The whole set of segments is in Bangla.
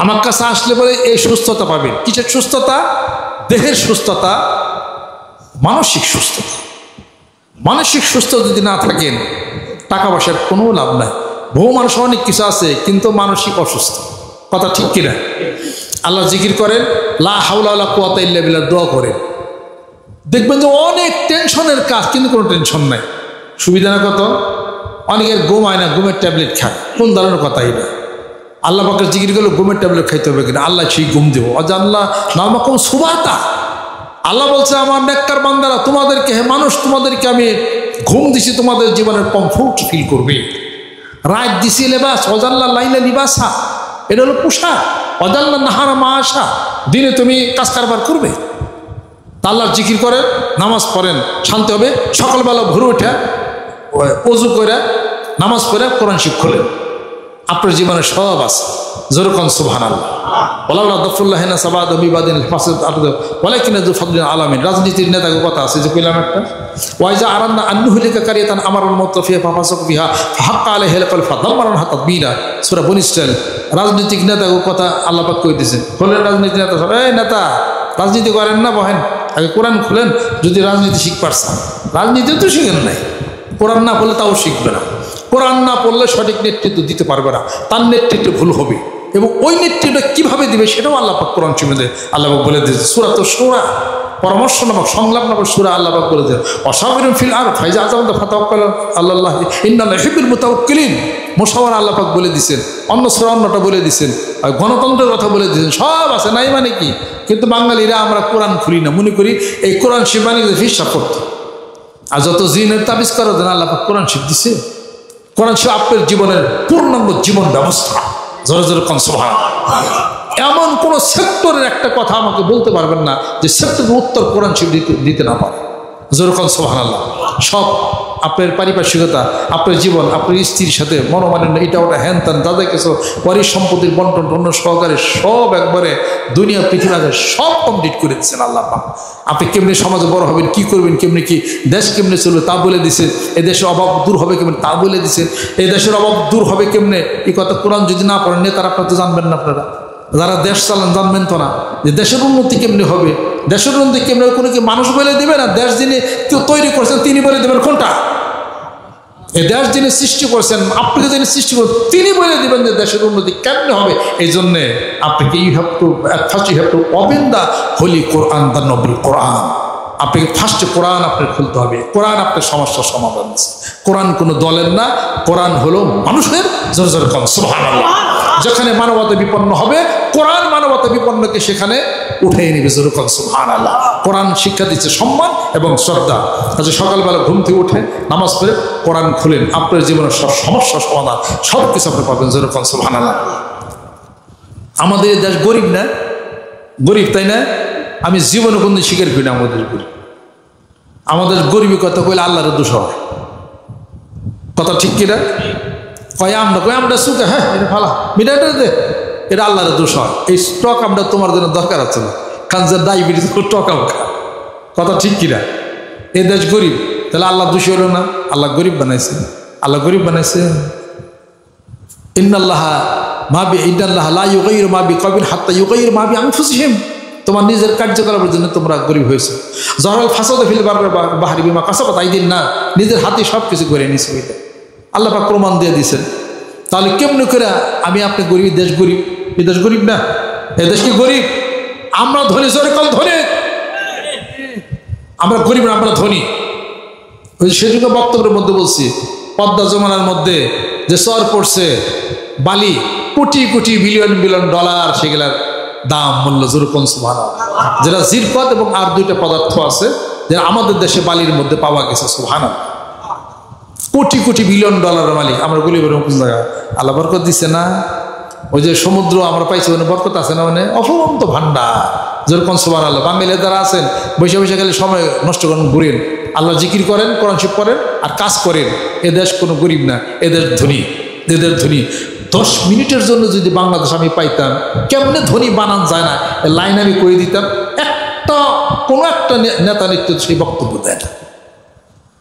আমার কাছে আসলে পরে এই সুস্থতা পাবেন। কিসের সুস্থতা? দেহের সুস্থতা, মানসিক সুস্থতা। মানসিক সুস্থ যদি না থাকেন টাকা পয়সার কোনো লাভ নাই। বহু মানুষ অনেক কিছু আছে কিন্তু মানসিক অসুস্থ। কথা ঠিক কিনা? আল্লাহ জিকির করেন, লা হাওলা ওয়ালা কুওয়াতা ইল্লা বিল্লাহ দোয়া করেন, দেখবেন যে অনেক টেনশনের কাজ কিন্তু কোনো টেনশন নাই। সুবিধা না কত? অনেকের ঘুম হয় না, ঘুমের ট্যাবলেট খায়। কোন ধরনের কথা এটা? আল্লাহ পাকের জিকির করলে ঘুমের ট্যাবলেট খাইতে হবে কিনা? আল্লাহ সেই ঘুম দেবো অজাল্লাহ নামাকুম সুবাতা। আল্লাহ বলছে আমার নেককার বান্দারা তোমাদেরকে, হে মানুষ, তোমাদেরকে আমি ঘুম দিছি, তোমাদের জীবনের কমফোর্ট ফিল করবে। রাত দিছি লেবাস, অজাল্লা লাইলা লিবাসা, এটা হলো পোশাক। অজাল্লা নাহারা মাআশা, দিনে তুমি কাজ কারবার করবে। আল্লাহর জিকির করেন, নামাজ পড়েন, শান্তি হবে। সকালবেলা ভোরে উঠে অজু করে নামাজ পড়ে কোরআন শিখ খোলেন, আপনার জীবনে সব আছে। যেরকম সুবহানাল্লাহ। রাজনীতির নেতাকে কথা আছে যে কইলাম একটা, ওয়াইজা আরান্না আন্নুহলিকা কারিয়াতান আমারুল মুত্তাফিয়া ফাফাসাক বিহা ফাহাক্কা আলাইহিল কওল ফাদাম্মারুহা তাদবীরা। সূরা বনী ইসরাঈল। রাজনীতিক নেতাকে কথা আল্লাহ পাক কই দিয়েছেন। বলেন রাজনীতি নেতা, এই নেতা রাজনীতি করেন না, বহেন আগে কোরআন খুলেন। যদি রাজনীতি শিখ পারছেন, রাজনীতি তো শিখেন নাই, কোরআন না পড়লে তাও শিখবে না। কোরআন না পড়লে সঠিক নেতৃত্ব দিতে পারবে না, তার নেতৃত্ব ভুল হবে। এবং ওই নেতৃত্বটা কীভাবে দিবে সেটাও আল্লাহ পাক কোরআন শিখে আল্লাহ পাক বলে দিয়েছে। সূরা তো সূরা পরামর্শ নামক সংলাপ নামক সূরা আল্লাহ পাক বলে দেন, অসাবিরুন ফিল আরদ ফাইজা আযামতা ফাতাওয়াক্কাল আলাল্লাহ ইন্নাল্লাহা ইউহিব্বুল মুতাওয়াক্কিলিন। মুশাওয়ারা আল্লাহ পাক বলে দিয়েছেন, অন্য সূরা অন্যটা বলে দিয়েছেন, গণতন্ত্রের কথা বলে দিয়েছেন, সব আছে। নাই মানে কি? কিন্তু বাঙালিরা আমরা কোরআন খুলি না, মনে করি এই কোরআন শিবানী হিসাব করতে। আর যত জিনের তাবিজ করা দেন আল্লাহ পাক কোরআন শিব দিছে। কোরআন শিব আপনার জীবনের পূর্ণাঙ্গ জীবন ব্যবস্থা। জোরে জোরে কোন সুবহানাল্লাহ। এমন কোন সেক্টরের একটা কথা আমাকে বলতে পারবেন না যে সেক্টরের উত্তর কোরআন শিব দিতে না পারে। জোরে কোন সুবহানাল্লাহ। সব আপনার পারিপার্শ্বিকতা, আপনার জীবন, আপনার স্ত্রীর সাথে মনোমালিন্য, এটা ওটা হ্যান ত্যান, দাদা কিছু পরির সম্পত্তির বন্টন টন্য সহকারে সব একবারে দুনিয়া পৃথিবীতে সব কমপ্লিট করে দিচ্ছেন আল্লাহ পাক। আপনি কেমনি সমাজে বড় হবেন, কি করবেন, কেমনি কি দেশ কেমনে চলবে তা বলে দিছেন। এই দেশের অভাব দূর হবে কেমনে তা বলে দিছেন। এই দেশের অভাব দূর হবে কেমনে, এই কথা কোরআন যদি না পড়েন নেতারা আপনারা তো জানবেন না। আপনারা যারা দেশ চালান জানবেন তো না যে দেশের উন্নতি কেমনি হবে। দেশের উন্নতি কেমনি কোনো কি মানুষ বলে দেবে না, দেশ যিনি কেউ তৈরি করছেন তিনি বলে দেবেন কোনটা। এই দেশ যিনি সৃষ্টি করছেন, আপনাকে যিনি সৃষ্টি করছেন তিনি বলে দেবেন যে দেশের উন্নতি কেমনে হবে। এই জন্যে আপনাকে you have to open the holy Quran, the noble Quran. আপনাকে ফার্স্টে কোরআন আপনার খুলতে হবে। কোরআন আপনার সমস্যার সমাধান দিচ্ছে। কোরআন কোনো দলের না, কোরআন হলো মানুষের। জোরে জোরে কোন সুবহানাল্লাহ। যেখানে মানবতা বিপন্ন হবে কোরআন মানবতা বিপন্নকে সেখানে উঠিয়ে নিবে। জোরে কোন সুবহানাল্লাহ। কোরআন শিক্ষা দিচ্ছে সম্মান এবং শ্রদ্ধা। আচ্ছা, সকালবেলা ঘুম থেকে উঠে নামাজ পড়ে কোরআন খুলেন, আপনার জীবনের সব সমস্যার সমাধান সব কিছু আপনি পাবেন। জোরে কোন সুবহানাল্লাহ। আমাদের দেশ গরিব না, গরিব তাই না? আমি জীবনে কোনদিন স্বীকার করি না আমাদের গরিব। আমাদের গরিবী কথা কইলে আল্লাহর দোষ হয়। কথা ঠিক কিনা? আমরা সুখে, হ্যাঁ এটা ফালা মিটাটা দে, এটা আল্লাহর দোষ হয়। এই স্টক আমরা তোমার জন্য দরকার আছে না, কারণ যে ডায়াবেটিস স্টক আমরা। কথা ঠিক কিনা? এই দেশ গরিব, তাহলে আল্লাহ দোষী হলো না? আল্লাহ গরিব বানাইছে, আল্লাহ গরিব বানাইছে। ইন্নাল্লাহা লা ইউগাইয়িরু মা বিকওমিন হাত্তা ইউগাইয়িরু মা বিআনফুসিহিম। তোমার নিজের কার্যকলাপের জন্য তোমরা গরিব হয়েছে। যাহরাল ফাসাদু ফিল বাররি বাহরি বিমা কাসাবাত আইদিন নাস, নিজের হাতে সব কিছু করে নিছে। আল্লাহ পাক প্রমাণ দিয়ে দিয়েছেন। তাহলে কেমন করে আমি আপনি গরিব, দেশ গরিব? এই দেশ গরিব না, এদেশ কি গরিব? আমরা ধনী। জোরে কোন ধনী? আমরা গরিব না, আমরা ধনী। ওই সেদিকে বক্তব্যের মধ্যে বলছি, পদ্মা যমুনার মধ্যে যে চর পড়ছে বালি, crore crore billion billion dollar, সেগুলার দাম মূল্য। জোরে কোন সুবহানাল্লাহ। যেটা জিরকত এবং আর দুইটা পদার্থ আছে যেটা আমাদের দেশে বালির মধ্যে পাওয়া গেছে। সুবহানাল্লাহ। কোটি কোটি বিলিয়ন ডলারের মালিক আমরা গরিব। আল্লাহ বরকত দিচ্ছে না? ওই যে সমুদ্র আমরা পাইছি, ওখানে বরকত আছে না? মানে অফুরন্ত ভান্ডার। যেরকম সুবহানাল্লাহ। বাঙালি যারা আছেন বসে বসে গেলে সময় নষ্ট করেন, ঘুরেন, আল্লাহ জিকির করেন, কোরআন শিব করেন আর কাজ করেন। এদেশ কোনো গরিব না, এদের ধনী। এদের ধনী। 10 মিনিটের জন্য যদি বাংলাদেশ আমি পাইতাম, কেমনে ধনী বানান যায় না লাইন আমি করে দিতাম। কোনো একটা নেতা নেতৃত্ব সেই বক্তব্য দেয় না,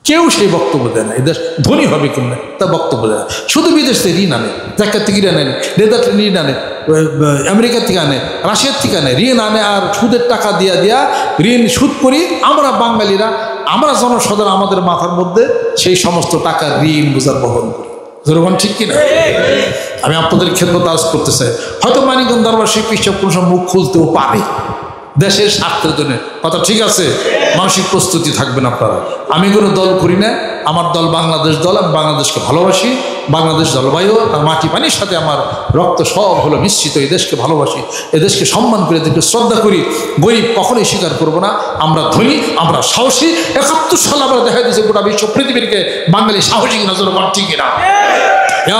কেউ সেই বক্তব্য দেয় না। এদেশ ধনী হবে কেমনে তা বক্তব্য দেয় না। শুধু বিদেশ থেকে ঋণ আনে, জাকাত থেকে ঋণ আনে, নেতা ঋণ আনে, আমেরিকার থেকে আনে, রাশিয়ার থেকে আনে, ঋণ আনে আর সুদের টাকা দিয়া ঋণ সুদ করি আমরা বাঙালিরা, আমরা জনসাধারণ আমাদের মাথার মধ্যে সেই সমস্ত টাকা ঋণ বোঝার বহন করি। যেরকম ঠিক কিনা? আমি আপনাদের খেদমত আজ করতে চাই, হয়তো মানিকগঞ্জ দরবার শিল্পী হিসাব কোনো সময় মুখ খুলতেও পারে দেশের স্বার্থের জন্য, কথা ঠিক আছে, মানসিক প্রস্তুতি থাকবেন আপনারা। আমি কোনো দল করি না, আমার দল বাংলাদেশ দল, আমি বাংলাদেশকে ভালোবাসি, বাংলাদেশ জলবায়ু আর মাটি পানির সাথে আমার রক্ত সব হলো মিশ্রিত, এই দেশকে ভালোবাসি, এদেশকে সম্মান করে, এদেরকে শ্রদ্ধা করি, গরিব কখনোই স্বীকার করবো না, আমরা ধনী, আমরা সাহসী। 71 সালে আমরা দেখা দিয়েছি গোটা বিশ্ব পৃথিবীকে বাঙালি সাহসী কিনা, জোর ঠিক কিনা।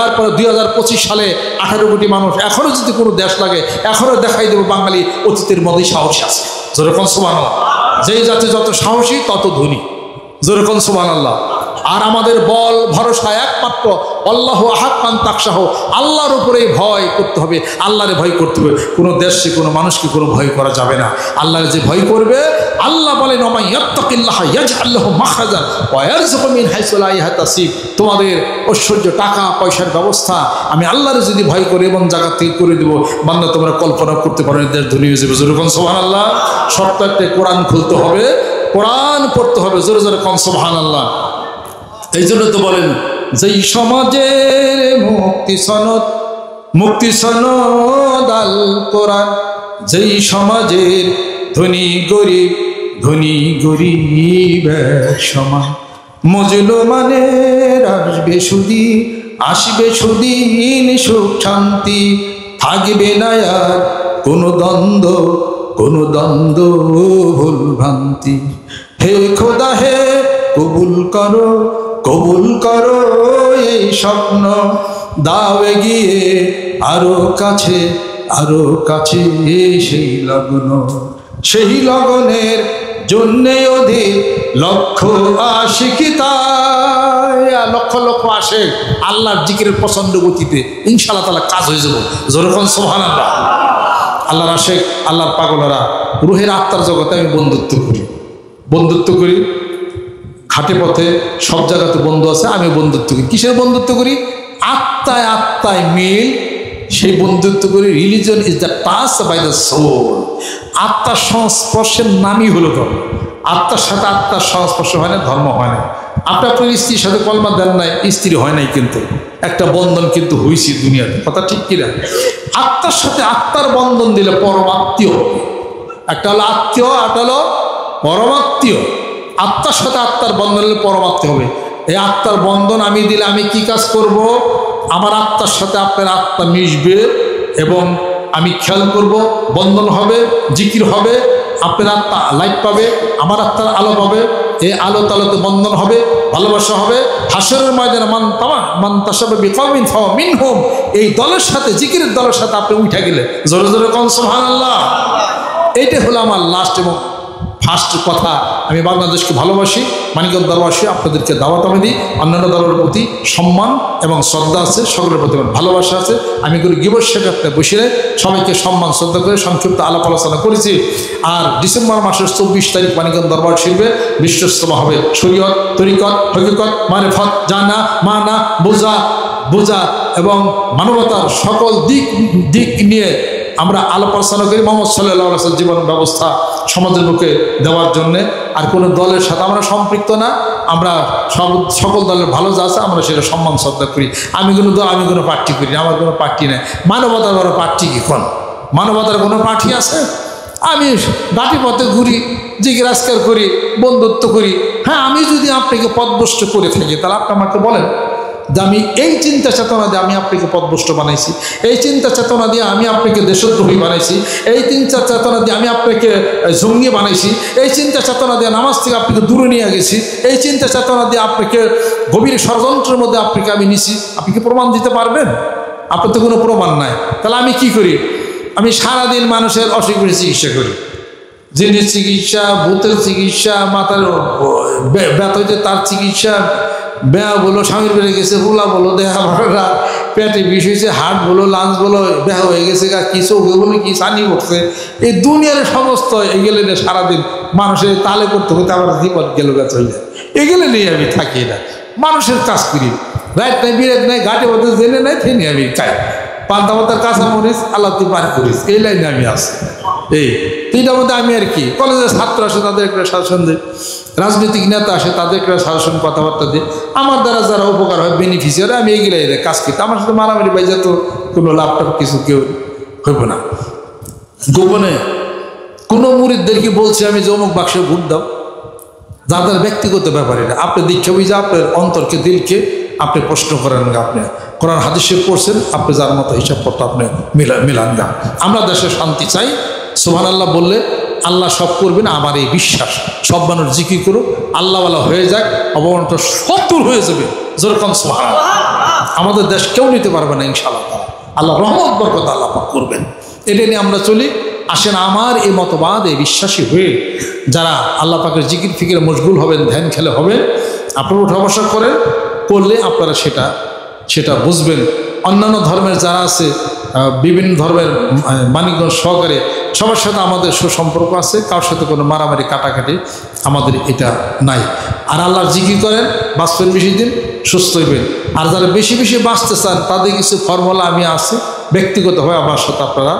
এরপরে 2025 সালে 18 কোটি মানুষ, এখনো যদি কোনো দেশ লাগে এখনো দেখাই দেবো বাঙালি অতীতের মধ্যেই সাহসী আছে। যেরকম সুবহানাল্লাহ, যেই জাতি যত সাহসী তত ধনী, যেরকম সুবহানাল্লাহ। আর আমাদের বল ভরসা একমাত্র আল্লাহু আহাক্কান তাকশাহ, আল্লাহর উপরে ভয় করতে হবে, আল্লাহরে ভয় করতে হবে। কোনো দেশে কোনো মানুষকে কোনো ভয় করা যাবে না, আল্লাহরে যে ভয় করবে, আল্লাহ বলেন ওয়া মান ইয়াত্তাকিল্লাহা ইয়াজআল লাহু মাখরাজান ওয়া ইয়ারযুকহু মিন হাইসু লা ইয়াহতাসিব। তোমাদের ঐশ্বর্য টাকা পয়সার ব্যবস্থা আমি আল্লাহরে যদি ভয় করি এবং জায়গা থেকে করে দেবো, বান্দা তোমরা কল্পনা করতে পারো দেশ ধনী হয়ে যাবে। যেরকম সুবহানাল্লাহ। সপ্তাহে কোরআন খুলতে হবে, কোরআন পড়তে হবে, জোরে জোরে কম সুবহানাল্লাহ। এই জন্য তো বলেন যেই সমাজের মুক্তি সনদ আল কোরআন, যেই সমাজের ধনী গরিব সমান, মুসলমানের আসবে সুদিন সুখ শান্তি, থাকবে না আর কোনো দ্বন্দ্ব ভুল ভ্রান্তি। হে খোদা হে কবুল করো এই স্বপ্ন, দাও এগিয়ে আরো কাছে সেই লগনের জন্যে অধিক লক্ষ আশিকি, তাই লক্ষ আসে আল্লাহর জিকিরের প্রচন্ড গতিতে, ইনশাআল্লাহ তাআলা কাজ হয়ে যাবে। যেরকম সুবহানাল্লাহ। আল্লাহর আশেক, আল্লাহর পাগলেরা রুহের আত্মার জগতে আমি বন্ধুত্ব করি, ঘাটে পথে সব জায়গাতে বন্ধু আছে, আমি বন্ধুত্ব করি। কিসের বন্ধুত্ব করি? আত্মায় মিল, সেই বন্ধুত্ব করি। Religion is the touch by the soul. আত্মার সংস্পর্শের নামই হলো ধর্ম। আত্মার সাথে আত্মার সংস্পর্শ হয় না, ধর্ম হয় না। আপনার স্ত্রীর সাথে কলমা দেন নাই, স্ত্রী হয় নাই, কিন্তু একটা বন্ধন কিন্তু হয়েছে দুনিয়াতে, কথা ঠিক কিনা? আত্মার সাথে আত্মার বন্ধন দিলে পরমাত্মীয় হবে। একটা হলো আত্মীয়, একটা হলো পরমাত্মীয়। আত্মার সাথে আত্মার বন্ধন হলে পরমাত্মীয় হবে। এই আত্মার বন্ধন আমি দিলে আমি কি কাজ করব? আমার আত্মার সাথে আপনার আত্মা মিশবে এবং আমি খেয়াল করব, বন্ধন হবে, জিকির হবে, আপনার আত্মা লাইট পাবে, আমার আত্মার আলো পাবে, এই আলো তালোতে বন্ধন হবে, ভালোবাসা হবে। হাসরের ময়দানে মান তাশাবা বিকওমিন ফাহুয়া মিনহুম, এই দলের সাথে, জিকিরের দলের সাথে আপনি উঠে গেলে, জোরে জোরে কোন সুবহানাল্লাহ। এইটা হলো আমার লাস্ট এবং ফার্স্ট কথা। আমি বাংলাদেশকে ভালোবাসি, মানিকগঞ্জ দরবারবাসী আপনাদেরকে দাওয়াত আমি দিই। অন্যান্য দলের প্রতি সম্মান এবং শ্রদ্ধা আছে, সকলের প্রতি ভালোবাসা আছে। আমি কোনো গিবত শেখে আপনি বসে সবাইকে সম্মান শ্রদ্ধা করে সংক্ষিপ্ত আলাপ আলোচনা করেছি। আর ডিসেম্বর মাসের 24 তারিখ মানিকগঞ্জ দরবার শিল্পে বিশ্বস্তমা হবে। শরীয়ত, তরিকত, হকিকত, মারিফত, জানা, মানা, বোঝা এবং মানবতার সকল দিক নিয়ে আমরা আলাপ আলোচনা করি। মোহাম্মদ সাল্লাল্লাহু আলাইহি ওয়াসাল্লাম জীবন ব্যবস্থা সমাজের মুখে দেওয়ার জন্যে। আর কোনো দলের সাথে আমরা সম্পৃক্ত না, আমরা সকল দলের ভালো যা আছে আমরা সেটা সম্মান শ্রদ্ধা করি। আমি কোনো পার্টি করি না, আমার কোনো পার্টি নেই। মানবতার কোনো পার্টি কি কোন মানবতার কোনো পার্টি আছে? আমি ঘাটি পথে ঘুরি, জিকির আজকার করি, বন্ধুত্ব করি। হ্যাঁ, আমি যদি আপনাকে পথভ্রষ্ট করে থাকি তাহলে আপনি আমাকে বলেন যে আমি এই চিন্তা চেতনা দিয়ে আমি আপনাকে পথভ্রষ্ট বানাইছি, এই চিন্তা চেতনা দিয়ে আমি আপনাকে দেশদ্রোহী বানাইছি, এই চিন্তা চেতনা দিয়ে আমি আপনাকে জঙ্গি বানাইছি, এই চিন্তা চেতনা দিয়ে নামাজ থেকে আপনাকে দূরে নিয়ে গেছি, এই চিন্তা চেতনা দিয়ে আপনাকে গভীর ষড়যন্ত্রের মধ্যে আপনাকে আমি নিছি। আপনি কি প্রমাণ দিতে পারবেন? আপনার তো কোনো প্রমাণ নাই। তাহলে আমি কি করি? আমি সারাদিন মানুষের অসুখের চিকিৎসা করি, জিনের চিকিৎসা, ভূতের চিকিৎসা, মাথার ব্যথা হয়েছে তার চিকিৎসা, বেয়া বলো স্বামীর বেড়ে গেছে, হুলা বলো দেহা ভাড়া, পেটে বিষ হয়েছে, হার্ট বলো, লাঞ্চ বলো বেহা হয়ে গেছে, কি চোখে বলো কি সানি পড়ছে, এই দুনিয়ার সমস্ত এগুলো নিয়ে সারাদিন মানুষের তালে করতে করতে আমার জীবন গেল গাছ হয়ে যায়। এগুলো নিয়ে আমি থাকি না, মানুষের কাজ করি, রাত নাই বিরাত নাই, ঘাটে মধ্যে জেনে নাই, ফেনে আমি খাই। পান্তা ভাতের কাঁচা মরিচ আল্লাহ তুই পার করিস, এই লাইনে আমি আছি। এই তিনটার মধ্যে আমি আর কি, কলেজের ছাত্র আসে তাদের একটা শাসন দিই, রাজনৈতিক নেতা আসে তাদের একটা শাসন কথাবার্তা দিই, আমার দ্বারা যারা উপকার হয় বেনিফিশিয়ারি আমি এইগুলাই কাজ করতে, আমার সাথে মারামারি বাইজা তো কোনো লাভটাপ কিছু কেউ হইব না। গোপনে কোনো মুরিদদেরকে বলছে আমি যে অমুক বাক্সে ভোট দাও, যাদের ব্যক্তিগত ব্যাপারে আপনি দীক্ষা বুঝে আপনার অন্তরকে দিলকে আপনি প্রশ্ন করেন গা, আপনি কোরআন হাদিসে পড়ছেন, আপনি যার মতো হিসাব করতে আপনি মিলান গা। আমরা দেশে শান্তি চাই, সুবহানাল্লাহ বললে আল্লাহ সব করবেন, আমার এই বিশ্বাস। সব মানুষ জিকির করুক, আল্লাহওয়ালা হয়ে যাক, অবমানটা সব দূর হয়ে যাবে, যেরকম সুবহানাল্লাহ। আমাদের দেশ কেউ নিতে পারবে না ইনশাআল্লাহ, আল্লাহ রহমত বরকত আল্লাহ পাক করবেন। এটা নিয়ে আমরা চলি। আসেন আমার এই মতবাদ এই বিশ্বাসী হয়ে যারা আল্লাহ পাকের জিকির ফিকিরে মশগুল হবেন, ধ্যান খেলে হবেন, আপনারা উঠা বসা করেন, করলে আপনারা সেটা বুঝবেন। অন্যান্য ধর্মের যারা আছে, বিভিন্ন ধর্মের মানিকগঞ্জ সহকারে সবার সাথে আমাদের সুসম্পর্ক আছে, কারোর সাথে কোনো মারামারি কাটাকাটি আমাদের এটা নাই। আর আল্লাহর জিকির করেন, বাঁচবেন বেশি দিন, সুস্থ হইবেন। আর যারা বেশি বেশি বাঁচতে চান তাদের কিছু ফর্মুলা আমি আছে, ব্যক্তিগতভাবে আমার সাথে আপনারা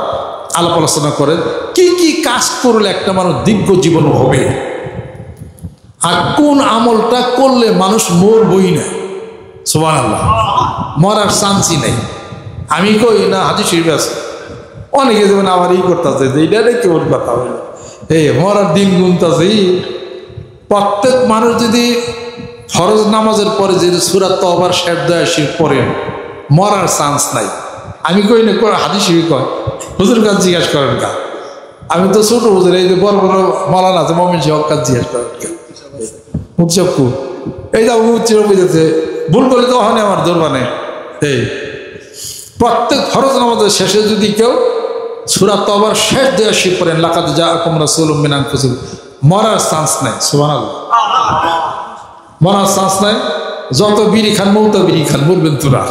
আলাপ আলোচনা করেন, কি কি কাজ করলে একটা মানুষ দীর্ঘ জীবন হবে, আর কোন আমলটা করলে মানুষ মরবই না। সুবহানাল্লাহ, মরার চান্সই নেই। আমি কই না, হাদিস শরীফে আছে, অনেকে যেমন আমার ই করতেছে যে এটা কেমন কথা হইল, এই মরার দিন গুনতেছে। প্রত্যেক মানুষ যদি ফরজ নামাজের পরে যদি সূরা তওবার শেষ দয়াশির পড়েন, মরার চান্স নাই। আমি কই না, হাদিস শরীফ কয়, হুজুর কাছে জিজ্ঞাসা করেন কা, আমি তো ছোট হুজুর, এই যে বড় বড় মাওলানা আছে মমিন সাহেব কাছে জিজ্ঞাসা করেন কা, মুখু এই যা উচ্চির বুঝেছে, ভুল করলে তো ওখানে আমার দরবানে। এই প্রত্যেক ফরজ নামাজের শেষে যদি কেউ সূরা তওবার শেষ দয়াশির পড়েন, লাকাদ জাআকুম রাসূলুম মিন আনফুসিকুম, মরার চান্স নাই। সুবহানাল্লাহ, মরার চান্স নাই। যত বিড়ি খান, মৌতা বিড়ি খান, বলবেন তোরা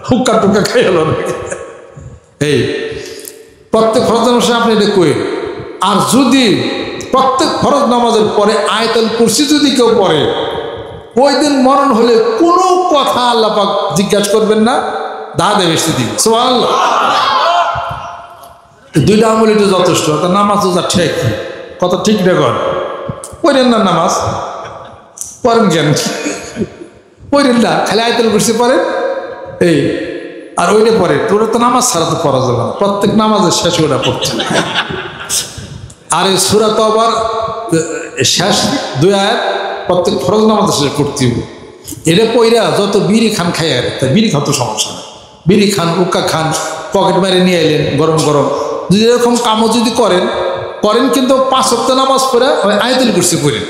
হুক্কা টুক্কা খাই হলো নাকি। এই প্রত্যেক ফরজ নামাজে আপনি এটা কই। আর যদি প্রত্যেক ফরজ নামাজের পরে আয়াতুল কুরসি যদি কেউ পড়ে, ওই দিন মরণ হলে কোনো কথা আল্লাহ পাক জিজ্ঞাসা করবেন না, দাদা বেশি দিন। সুবহানাল্লাহ, দুইটা আমল এটা যথেষ্ট। তা নামাজ যা ঠিক কত ঠিক রেকর্ড পড়েন না, নামাজ পড়েন কেন, পড়েন না, খালি আয়াতুল কুরসি পড়েন। এই আর ওইটা পরে তোরা তো নামাজ ছাড়া তো পড়া যাবে না, প্রত্যেক নামাজের শেষে ওটা পড়ছে। আর এই সূরা তওবার শেষ দুই আয়াত প্রত্যেক ফরজ নামাজের শেষে পড়তে হবে। এটা পইরা যত বিড়ি খান খাই, আর তা বিড়ি খাওয়া তো সমস্যা না, বিড়ি খান, উক্কা খান, পকেট মারে নিয়ে এলেন গরম গরম, যদি এরকম কামও যদি করেন, কিন্তু 5 ওয়াক্ত নামাজ পড়ে আয়াতুল কুরসি পড়েন।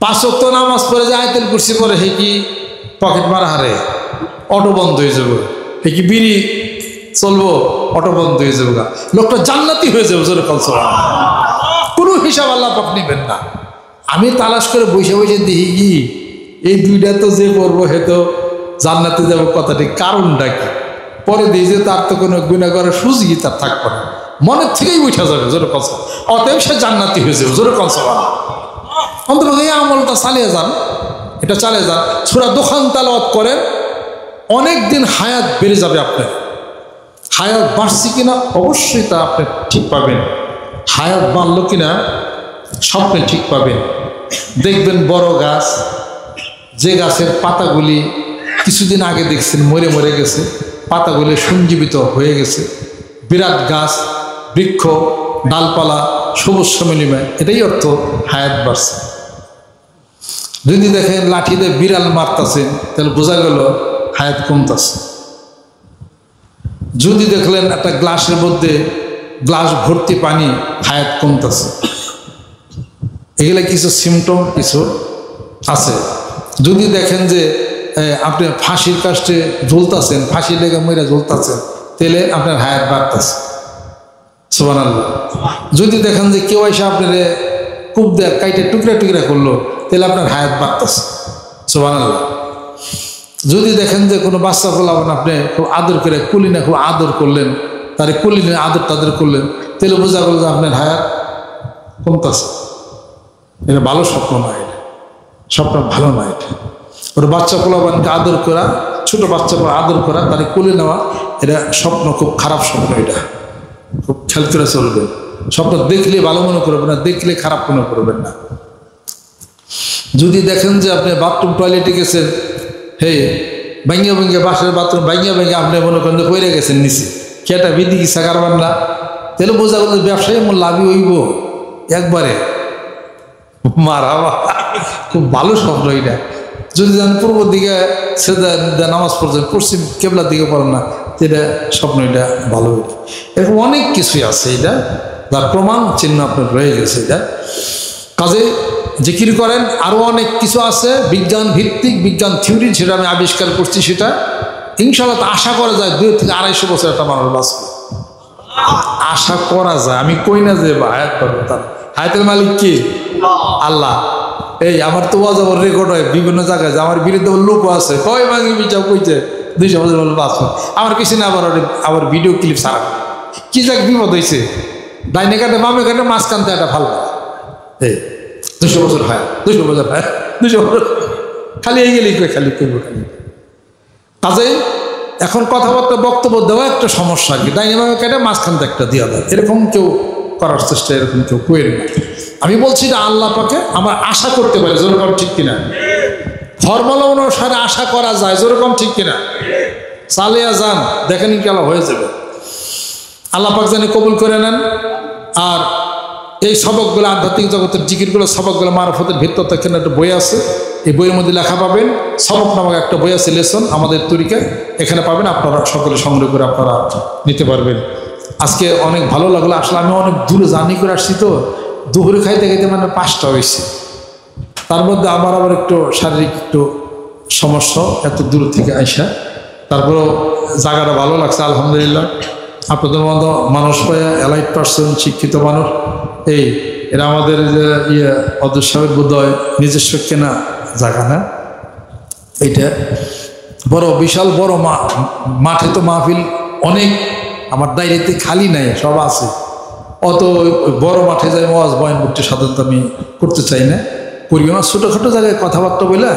5 ওয়াক্ত নামাজ পড়ে যে আয়াতুল কুরসি পড়ে, হে কি পকেট মারা হারে, অটো বন্ধ হয়ে যাবে, হে কি বিড়ি চলবো, অটো বন্ধ হয়ে যাবে, লোকটা জান্নাতি হয়ে যাবে। কোনো হিসাব আল্লাহ পাক নিবেন না। আমি তালাশ করে বসে বসে দেখি কি এই দুইটা তো যে করবো হে তো জান্নাতে যাবো, কথাটি কারণটা কি, পরে দিই যে তার তো কোনো গুনাহ করার সুযোগই তার থাকবে না, মনের থেকেই উঠা যাবে জোরে কথা, অতএব সে জান্নাতি হয়ে যাবে। জোরে কথা অন্তত এই আমলটা চালিয়ে যান, এটা চালিয়ে যান। সূরা দুখান তেলাওয়াত করেন, অনেক দিন হায়াত বেড়ে যাবে। আপনার হায়াত বাড়ছে কিনা অবশ্যই তা আপনি ঠিক পাবেন, হায়াত বাড়লো কিনা স্বপ্নে ঠিক পাবেন। দেখবেন বড় গাছ, যে গাছের পাতাগুলি কিছুদিন আগে দেখছেন মরে মরে গেছে, পাতাগুলি সঞ্জীবিত হয়ে গেছে, বিরাট গাছ, বৃক্ষ, ডালপালা সবুজ শ্যামলিময়, এটাই অর্থ হায়াত বাড়ছে। যদি দেখেন লাঠিতে বিড়াল মারতেছেন, তাহলে বোঝা গেল হায়াত কমতেছে। যদি দেখলেন একটা গ্লাসের মধ্যে গ্লাস ভর্তি পানি, হায়াত কমতেছে। এগুলো কিছু সিমটম কিছু আছে। যদি দেখেন যে আপনি ফাঁসির কাছে ঝুলতেছেন, ফাঁসি লেগে মইরা ঝুলতেছেন, তাহলে আপনার হায়াত বাড়তেছে। সুবহানাল্লাহ। যদি দেখেন যে কেউ এসে আপনার কূপ দেয় কাইটে টুকরা টুকরা করলো, তাহলে আপনার হায়াত বাড়তেছে। সুবহানাল্লাহ। যদি দেখেন যে কোনো বাচ্চা ফলাবেন, আপনি খুব আদর করে কুলিনে খুব আদর করলেন, তারে কুলিনে আদর তাদের করলেন, তাহলে বোঝা গেল যে আপনার হায়াত কমতেছে। এটা ভালো স্বপ্ন নয়, এটা স্বপ্ন ভালো নয়। এটা ওর বাচ্চা ফলাবানকে আদর করা ছোট বাচ্চা আদর করা, তাদের কোলে নেওয়া, এটা স্বপ্ন, খুব খারাপ স্বপ্ন। এটা খুব খেয়াল করে চলবেন। স্বপ্ন দেখলে ভালো মনে করবেন না, দেখলে খারাপ মনে করবেন না। যদি দেখেন যে আপনি বাথরুম টয়লেটে গেছেন, হে ভাঙ্গিয়া ভাঙ্গিয়া বাসের বাথরুম ভাঙ্গিয়া ভাঙ্গিয়া আপনি মনে করেন যে পড়ে গেছেন নিচে, কেটা বিধি কিসা কারবার না, তাহলে বোঝা গেল ব্যবসায়ী এমন লাভই হইব একবারে। মারা খুব ভালো স্বপ্ন এটা। যদি যান পূর্ব দিকে নামাজ পড়ছেন, পশ্চিম কেবলার দিকে পড়েন না, এটা স্বপ্ন, এটা ভালো হইল। এরকম অনেক কিছুই আছে এটা, যার প্রমাণ চিহ্ন আপনার রয়ে গেছে এটা। কাজে জিকির করেন। আরও অনেক কিছু আছে বিজ্ঞান ভিত্তিক, বিজ্ঞান থিওরি, সেটা আমি আবিষ্কার করছি। সেটা ইনশাআল্লাহ আশা করা যায় 2 থেকে 250 বছর একটা মানুষ বাঁচবে, আশা করা যায়। আমি কই না যে হায়াত পারবো, তার হায়াতের মালিক কি? আল্লাহ। এই আমার তো ওয়াজাবর রেকর্ড হয় বিভিন্ন জায়গায় যে আমার বিরুদ্ধে লোকও আছে, কয় ভাঙি বিচার কইছে 200 বছর বাঁচবে। আমার কিছু না, আবার ভিডিও ক্লিপ ছাড়া কি যাক বিপদ হয়েছে, ডাইনে কাটে বামে কাটে মাঝখানতে একটা ফাল, এই 200 বছর হয়, 200 বছর হয়, 200 বছর খালি এই গেলেই খালি করবো খালি। কাজেই এখন কথাবার্তা বক্তব্য দেওয়া একটা সমস্যা আর কি, ডাইনে বামে কাটে মাঝখানতে একটা দেওয়া যায়, এরকম কেউ করার চেষ্টা এরকম কেউ করেন না। আমি বলছি যে আল্লাহ পাকে আমার আশা করতে পারি, যেরকম ঠিক কিনা, ফর্মুলা অনুসারে আশা করা যায়, যেরকম ঠিক কিনা, চালিয়ে যান, দেখেন ইনশাআল্লাহ হয়ে যাবে। আল্লাহ পাক জানি কবুল করে নেন। আর এই সবকগুলো, আধ্যাত্মিক জগতের জিকিরগুলো, সবকগুলো মারফতের ভিতর থেকে একটা বই আছে, এই বইয়ের মধ্যে লেখা পাবেন। সবক নামক একটা বই আছে, লেসন আমাদের তরিকায়, এখানে পাবেন। আপনারা সকলে সংগ্রহ করে আপনারা নিতে পারবেন। আজকে অনেক ভালো লাগলো। আসলে আমি অনেক দূরে জার্নি করে আসছি, তো দুপুরে খাইতে খাইতে মানে 5টা হয়েছে। তার মধ্যে আমার আবার একটু শারীরিক একটু সমস্যা, এত দূর থেকে আইসা, তারপরেও জায়গাটা ভালো লাগছে আলহামদুলিল্লাহ। আপনাদের মতো মানুষ পায়, এলাইট পার্সন, শিক্ষিত মানুষ, এই এরা আমাদের যে অদূর সাহেব বোধহয় নিজস্ব কেনা জায়গা না, এইটা বড় বিশাল বড় মাঠে, তো মাহফিল অনেক আমার দায়িত্বে খালি নাই, সব আছে। অত বড় মাঠে যাই ওয়াজ বয়ান করতে সাধারণত আমি করতে চাই না, করিও না। ছোটোখাটো জায়গায় কথাবার্তা বলে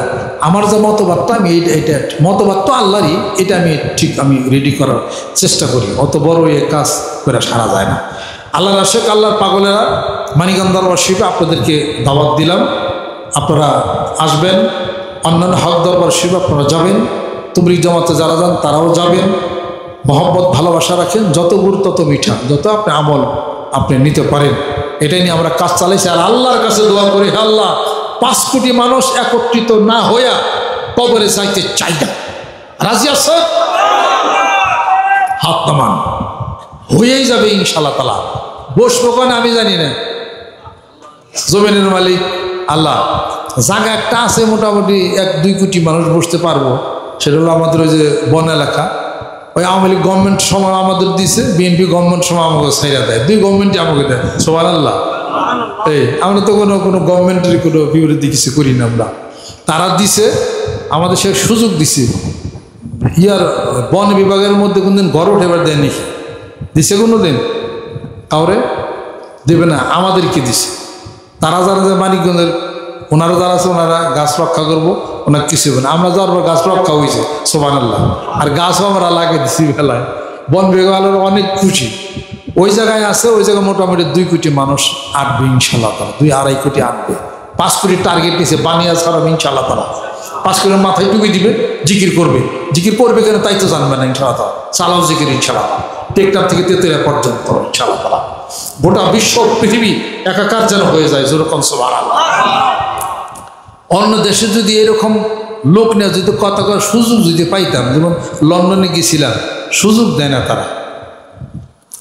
আমার যে মতবাদটা, আমি এইটা মতবাদ তো আল্লাহরই, এটা আমি ঠিক আমি রেডি করার চেষ্টা করি। অত বড় এ কাজ করে সারা যায় না। আল্লাহর আশেক, আল্লাহর পাগলেরা মানিকগঞ্জ দরবার শরীফে আপনাদেরকে দাওয়াত দিলাম, আপনারা আসবেন। অন্যান্য হক দরবার শরীফে আপনারা যাবেন, তবলিগ জামাতে যারা যান তারাও যাবেন। মহব্বত ভালোবাসা রাখেন, যত গুড় তত মিঠা, যত আপনি আমল আপনি নিতে পারেন, এটাই নিয়ে আমরা কাজ চালাইছি। আর আল্লাহর কাছে দোয়া করি, আল্লাহ 5 কোটি মানুষ একত্রিত না হইয়া কবরে যাইতে চাই না, রাজি আছে? হাত নামান, হয়েই যাবে ইনশাআল্লাহ তাআলা। বসবো কেন আমি জানি না, জমিনের মালিক আল্লাহ। জায়গা একটা আছে মোটামুটি 1-2 কোটি মানুষ বসতে পারবো, সেটা হলো আমাদের ওই যে বন এলাকা। ওই আওয়ামী লীগ গভর্নমেন্ট সময় আমাদের দিছে, বিএনপি গভর্নমেন্ট সময় আমাকে ছাইরা দেয়, 2 গভর্নমেন্টই আমাকে দেয়। সুবহানাল্লাহ। এই আমরা তো কোনো গভর্নমেন্টের কোনো বিরোধী কিছু করি না আমরা, তারা দিছে আমাদের, সে সুযোগ দিছে। ইয়ার বন বিভাগের মধ্যে কোনদিন ঘর উঠেবার দেয়নি, দিছে কোনো দিন কাউরে দেবে না, আমাদেরকে দিছে। তারা যারা যে মানিকগঞ্জের ওনারা যারা আছে, ওনারা গাছ রক্ষা করবো, ওনার কিছু হবে না। আমরা যাওয়ার পর গাছ রক্ষা হয়েছে, সুবহানাল্লাহ। আর গাছও আমরা লাগিয়ে দিছি বেলায়, বন বিভাগের অনেক খুশি। ওই জায়গায় আছে, ওই জায়গায় মোটামুটি 2 কোটি মানুষ আটবে ইনশাআল্লাহ তারা, 2-2.5 কোটি আটবে। 5 কোটির টার্গেট নিয়েছে, বানিয়া ছাড়া ইনশাআল্লাহ তারা 5 কোটির মাথায় টুপি দিবে, জিকির করবে। জিকির করবে কেন তাই তো জানবে না ইনশাআল্লাহ তারা। চালাও জিকির ইনশাআল্লাহ, টেকটাপ থেকে তেতুলিয়া পর্যন্ত ইনশাআল্লাহ তারা। গোটা বিশ্ব পৃথিবী একাকার যেন হয়ে যায়, যেরকম সুবহানাল্লাহ। অন্য দেশে যদি এরকম লোক নেওয়া যদি কথা করার সুযোগ যদি পাইতাম, যেমন লন্ডনে গেছিলাম, সুযোগ দেয় না তারা,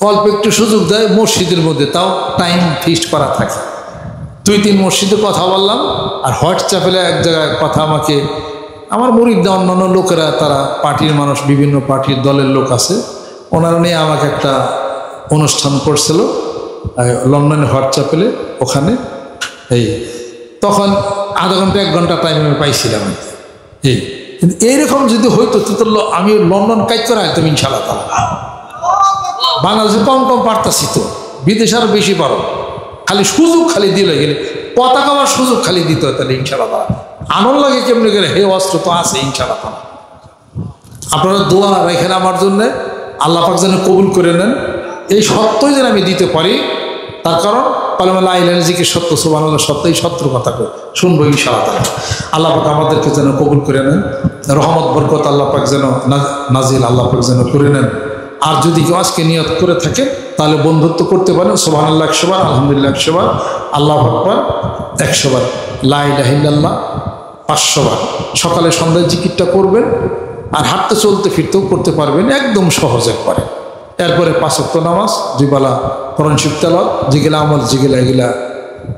অল্প একটু সুযোগ দেয় মসজিদের মধ্যে, তাও টাইম ফিক্সড করা থাকে। 2-3 মসজিদে কথা বললাম, আর হোয়াটসঅ্যাপে এক জায়গায় কথা আমাকে আমার মুরিদরা, অন্যান্য লোকেরা, তারা পার্টির মানুষ, বিভিন্ন পার্টির দলের লোক আছে, ওনারা নিয়ে আমাকে একটা অনুষ্ঠান করছিল লন্ডনে হোয়াটসঅ্যাপে, ওখানে। এই তখন আধা ঘন্টা 1 ঘন্টা টাইম আমি পাইছিলাম। এই কিন্তু এইরকম যদি হইতো তো আমি লন্ডন কাজ করা হয়তো ইনশাআল্লাহ তাআলা। বাংলাদেশে কম পারতাছি, তো বিদেশে আরো বেশি পারো। খালি সুযোগ খালি দিলে গেলে, পতাকা আমার সুযোগ খালি দিতে হয়, তাহলে ইনশাআল্লাহ তাআলা। আনন্দ লাগে কেমনি গেলে, হে অস্ত্র তো আছে ইনশাআল্লাহ তাআলা। আপনারা দোয়া রাখেন আমার জন্যে, আল্লাহ পাক যেন কবুল করে নেন। এই সত্যই যেন আমি দিতে পারি, তার কারণ কালেমা লা ইলাহা ইল্লাল্লাহ জিকির সত্য, সুবহানাল্লাহ সত্য, এই সত্যর কথা শুনবো ইনশাআল্লাহ। আল্লাহ পাক আমাদেরকে যেন কবুল করে নেন, রহমত বরকত আল্লাহ পাক যেন নাজিল আল্লাহ পাক যেন করে নেন। আর যদি কেউ আজকে নিয়ত করে থাকে তাহলে বন্ধুত্ব করতে পারেন, সুবহানাল্লাহ 100 বার, আলহামদুলিল্লাহ 100 বার, আল্লাহু আকবার 100 বার, লা ইলাহা ইল্লাল্লাহ 500 বার। সকালে সন্ধ্যায় জিকিরটা করবেন, আর হাঁটতে চলতে ফিরতেও করতে পারবেন, একদম সহজ একবারে। এরপরে 5 ওয়াক্ত নামাজ, 2 বেলা কোরআন শরীফ তেলাওয়াত, যেগুলা আমল যেগুলা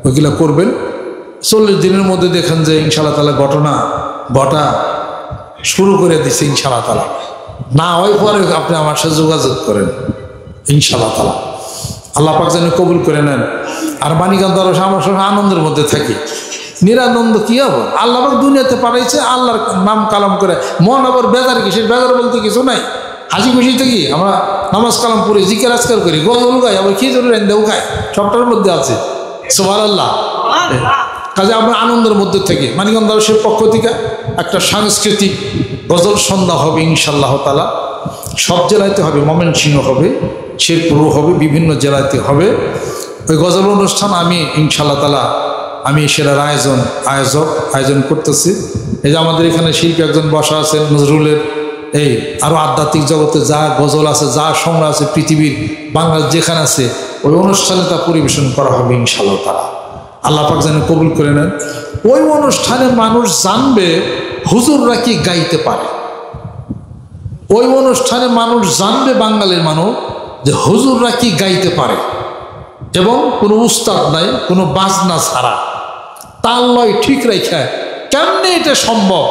ওইগুলা করবেন। 40 দিনের মধ্যে দেখেন যে ইনশাআল্লাহ তাআলা ঘটনা ঘটা শুরু করে দিচ্ছে ইনশাআল্লাহ তাআলা। না হয় পরে আপনি আমার সাথে যোগাযোগ করেন ইনশাআল্লাহ তাআলা। আল্লাহ পাক যেন কবুল করে নেন। আর মানিকগঞ্জ দরজা আমার সঙ্গে আনন্দের মধ্যে থাকি, নিরানন্দ কি হবো? আল্লাহ পাক দুনিয়াতে পাঠাইছে, আল্লাহর নাম কালাম করে মন আবার বেজার, কিসের বেজার বলতে কিছু নাই। হাসি খুশি থাকি, আমরা নামাজ কালাম পড়ি, জিকির আজকার করি, গজল গাই, আবার খিচুড়ি রান্নাও খাই, সবটার মধ্যে আছে সুবহানাল্লাহ। কাজে আমরা আনন্দের মধ্যে থাকি। মানিকগঞ্জ দরজের পক্ষ থেকে একটা সাংস্কৃতিক গজল সন্ধ্যা হবে ইনশাআল্লাহ তাআলা। সব জেলাতে হবে, ময়মনসিংহ হবে, শেরপুরও হবে, বিভিন্ন জেলাতে হবে ওই গজল অনুষ্ঠান। আমি ইনশাআল্লাহ তাআলা আমি সেটার আয়োজন করতেছি। এই যে আমাদের এখানে শিল্পী একজন বসা আছেন নজরুলের, এই আরও আধ্যাত্মিক জগতে যা গজল আছে, যা সংগ্রহ আছে পৃথিবীর বাংলাদেশ যেখানে আছে, ওই অনুষ্ঠানে তা পরিবেশন করা হবে ইনশাআল্লাহ তাআলা। আল্লাহ পাক যেন কবুল করে নেন। ওই অনুষ্ঠানে মানুষ জানবে হুজুররা কি গাইতে পারে। ওই অনুষ্ঠানে মানুষ জানবে, বাঙালির মানুষ, যে হুজুররা কি গাইতে পারে, এবং কোনো উস্তাদ নাই, কোনো বাজনা ছাড়া তাল লয় ঠিক রেখে কেমনে এটা সম্ভব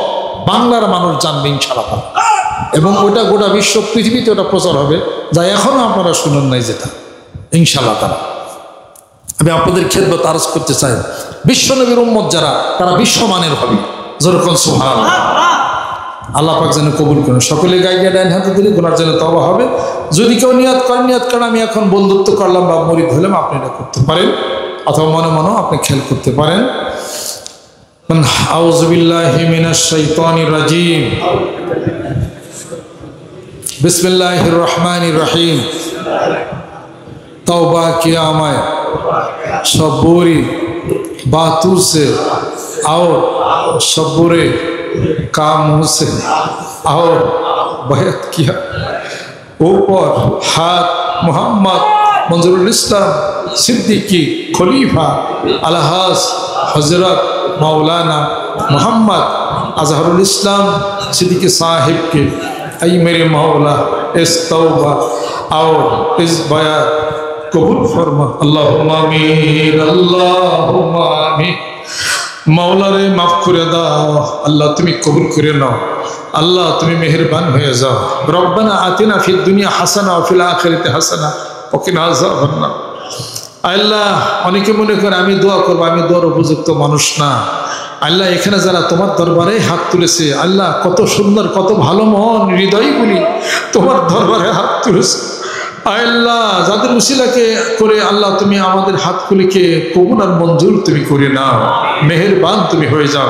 বাংলার মানুষ জানবে ইনশাআল্লাহ। এবং ওটা গোটা বিশ্ব পৃথিবীতে ওটা প্রচার হবে, যা এখনো আপনারা শুনেন নাই যেটা ইনশাআল্লাহ তাআলা। আমি আপনাদের খেদমত আরজ করতে চাই, বিশ্বনবীর উম্মত যারা, তারা বিশ্বমানের হবে। যেরকম সুবহানাল্লাহ। আল্লাহ পাক যেন কবুল করেন। সকলে গাইয়া ডাইন হাতে দিলে গুনার জন্য তওবা হবে। যদি কেউ নিয়ত করেন আমি এখন বন্ধুত্ব করলাম বা মুরিদ হলাম, আপনি এটা করতে পারেন, অথবা মনে মনেও আপনি খেয়াল করতে পারেন। আউযু বিল্লাহি মিনাশ শাইতানির রাজিম। বিসমিল্লাহির রহমানির রহিম। तौबा किया मैं सब बुरी बातों से और सब बुरे कामों से, और बैत किया ऊपर हाथ मोहम्मद मंजरुल इस्लाम सिद्दीकी खलीफा अलहाज हजरत मौलाना मोहम्मद अजहरुल इस्लाम सिद्दीकी साहिब के, ऐ मेरे मौला इस तौबा और इस बयात कबूल फरमा। अल्लाहुम्मा आमीन, अल्लाहुम्मा आमीन। मौला रे माफ करे दाओ, अल्लाह तुम्हें कबूल करे नाओ, अल्लाह तुम्हें मेहरबान हो जाओ। रब्बाना आतिना फिद दुनिया हसना व फिल आखिरति हसना व किना आज़ाबान नार। আল্লাহ অনেকে মনে করে আমি দোয়া করব, আমি দোয়ার উপযুক্ত মানুষ না। আল্লাহ এখানে যারা তোমার দরবারে হাত তুলেছে, আল্লাহ কত সুন্দর, কত ভালো মন হৃদয়গুলি তোমার দরবারে হাত তুলেছে। আল্লাহ যাদের উসিলাকে করে আল্লাহ তুমি আমাদের হাতগুলিকে কবুল আর মঞ্জুর তুমি করে নাও, মেহেরবান তুমি হয়ে যাও।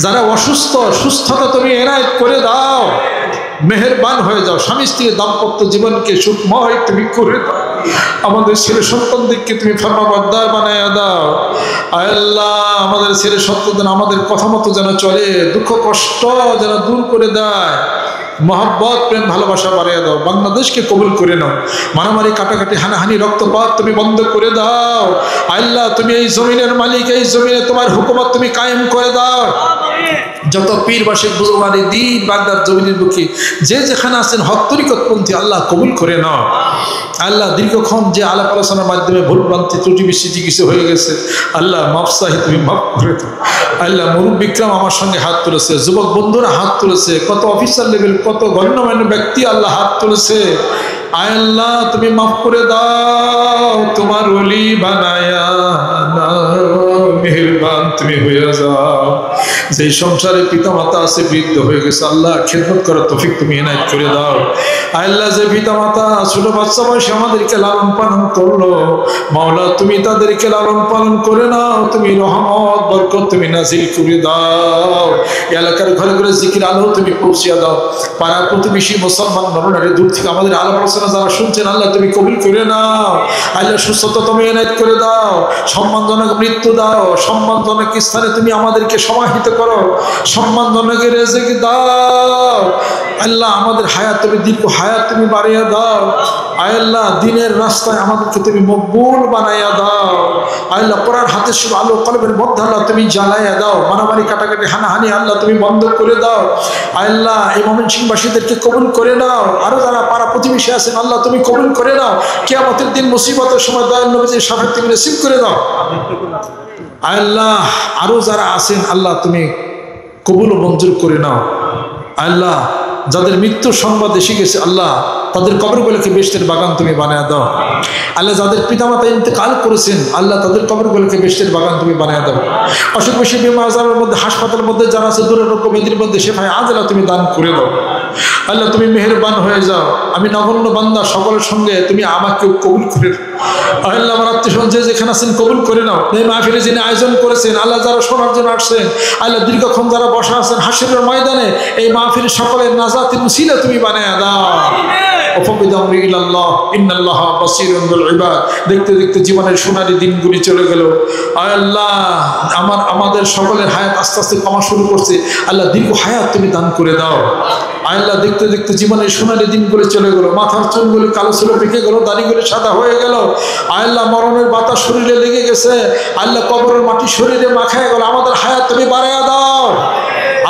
যারা অসুস্থ, সুস্থতা তুমি এনায়েত করে দাও, মেহেরবান হয়ে যাও। স্বামী স্ত্রীর দাম্পত্য জীবনকে সুখময় তুমি করে দাও। আমাদের ছেলে সন্তানদেরকে তুমি ফরমাবরদার বানায়া দাও। আল্লাহ আমাদের ছেলে সন্তান আমাদের কথা মতো যেন চলে, দুঃখ কষ্ট যেন দূর করে দেয়, মহব্বত প্রেম ভালোবাসা বাড়িয়ে দাও। বাংলাদেশকে কবুল করে নাও। মারামারি কাটাকাটি হানাহানি রক্তপাত তুমি বন্ধ করে দাও। আল্লাহ তুমি এই জমিনের মালিক, এই জমিনে তোমার হুকুমত তুমি কায়েম করে দাও। যত পীরবাসী বুজুর্গানি দিন বাগদাদ জমিনের বুকে যে যেখানে আছেন হক তরিকতপন্থী আল্লাহ কবুল করে নাও। আল্লাহ দীর্ঘক্ষণ যে আলাপ আলোচনার মাধ্যমে ভুল ভ্রান্তি ত্রুটি বিস্মৃতি কিছু হয়ে গেছে, আল্লাহ মাফ চাহি তুমি মাফ করে দাও। আল্লাহ মুরব্বিকরাম আমার সঙ্গে হাত তুলেছে, যুবক বন্ধুরা হাত তুলেছে, কত অফিসার লেভেল, কত গণ্যমান্য ব্যক্তি আল্লাহ হাত তুলেছে। আল্লাহ তুমি মাফ করে দাও, তোমার ওলি বানায়া নাও, মেহেরবান তুমি হয়ে যাও। যে সংসারে পিতা মাতা আছে বৃদ্ধ হয়ে গেছে, আল্লাহ খেদমত করার তৌফিক তুমি এনায়েত করে দাও। আল্লাহ যে পিতা মাতা ছোট বাচ্চা বয়সে আমাদেরকে লালন পালন করলো, মাওলা তুমি তাদেরকে লালন পালন করে নাও, তুমি রহমত বরকত তুমি নাজিল করে দাও। এলাকার ঘরে ঘরে জিকির আলো তুমি পৌঁছিয়া দাও। পাড়া প্রতিবেশী মুসলমান নরনারী দূর থেকে আমাদের আলাপ আলোচনা যারা শুনছেন, আল্লাহ তুমি কবুল করে নাও। আল্লাহ সুস্থতা তুমি এনায়েত করে দাও, সম্মানজনক মৃত্যু দাও, সম্মানজনক স্থানে তুমি আমাদেরকে সমাহিত করো, সম্মানজনক রিজিক দাও। আল্লাহ আমাদের হায়াত তুমি দীর্ঘ হায়াত তুমি বাড়িয়ে দাও। আল্লাহ দিনের রাস্তায় আমাদেরকে তুমি মকবুল বানাইয়া দাও। আল্লাহ কোরআন হাতে শুভ আলো কলবের মধ্যে আল্লাহ তুমি জ্বালাইয়া দাও। মারামারি কাটাকাটি হানাহানি আল্লাহ তুমি বন্ধ করে দাও। আল্লাহ এই ময়মনসিংহবাসীদেরকে কবুল করে নাও। আরো যারা পাড়া প্রতিবেশী আছেন আল্লাহ তুমি কবুল করে নাও। কিয়ামতের দিন মুসিবতের সময় দয়াল নবীজির শাফাত তুমি নসিব করে দাও। আল্লাহ আরো যারা আছেন আল্লাহ তুমি কবুল ও মঞ্জুর করে নাও। আল্লাহ যাদের মৃত্যুর সংবাদ এসে গেছে আল্লাহ তাদের কবরগুলোকে বেহেশতের বাগান তুমি বানায় দাও। আল্লাহ যাদের পিতামাতা ইন্তেকাল করেছেন আল্লাহ তাদের কবরগুলোকে বেহেশতের বাগান তুমি বানায় দাও। অসুখ বেশি বিমা আজারের মধ্যে হাসপাতালের মধ্যে যারা আছে দুরারোগ্য ব্যাধির মধ্যে শেফায়ে আজলা তুমি দান করে দাও। আল্লাহ তুমি মেহেরবান হয়ে যাও। আমি নগণ্য বান্দা সকলের সঙ্গে তুমি আমাকে কবুল করে নাও। আল্লাহ আমার আত্মীয় যে যেখানে আছেন কবুল করে নাও। এই মাহফিলে যিনি আয়োজন করেছেন আল্লাহ যারা শোনার জন্য আসছেন আল্লাহ দীর্ঘক্ষণ যারা বসা আছেন হাসরের ময়দানে এই মাহফিল সকলের নাজাতের উসিলা তুমি বানায়া দাও। দেখতে দেখতে জীবনের সোনালী দিনগুলি চলে গেল। আল্লাহ আমাদের সকলের হায়াত আস্তে আস্তে কমা শুরু করছে। আল্লাহ দীর্ঘ হায়াত তুমি দান করে দাও। আল্লাহ দেখতে দেখতে জীবনের সোনালী দিনগুলি চলে গেল। মাথার চুলগুলি কালো ছিল পেকে গেল, দাড়িগুলি সাদা হয়ে গেল। আল্লাহ মরণের বাতাস শরীরে লেগে গেছে। আল্লাহ কবরের মাটি শরীরে মাখায় গেল। আমাদের হায়াত তুমি বাড়াইয়া দাও।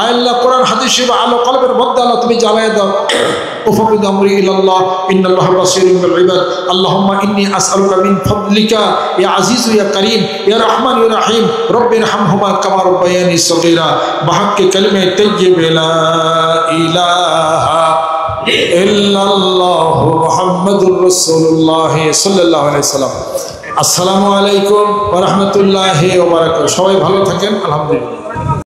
আল্লাহ কোরআন হাদিস শিবা আলো কলবের মধ্যে আল্লাহ তুমি জ্বালাইয়া দাও। وفقد أمري إلى الله إن الله بصير بالعباد اللهم إني أسألك من فضلك يا عزيز يا كريم يا رحمن يا رحيم رب ارحمهما كما ربياني صغيرا بحق كلمة طيبة لا إله إلا الله محمد رسول الله صلى الله عليه وسلم السلام عليكم ورحمة الله وبركاته সবাই ভালো থাকেন আলহামদুলিল্লাহ।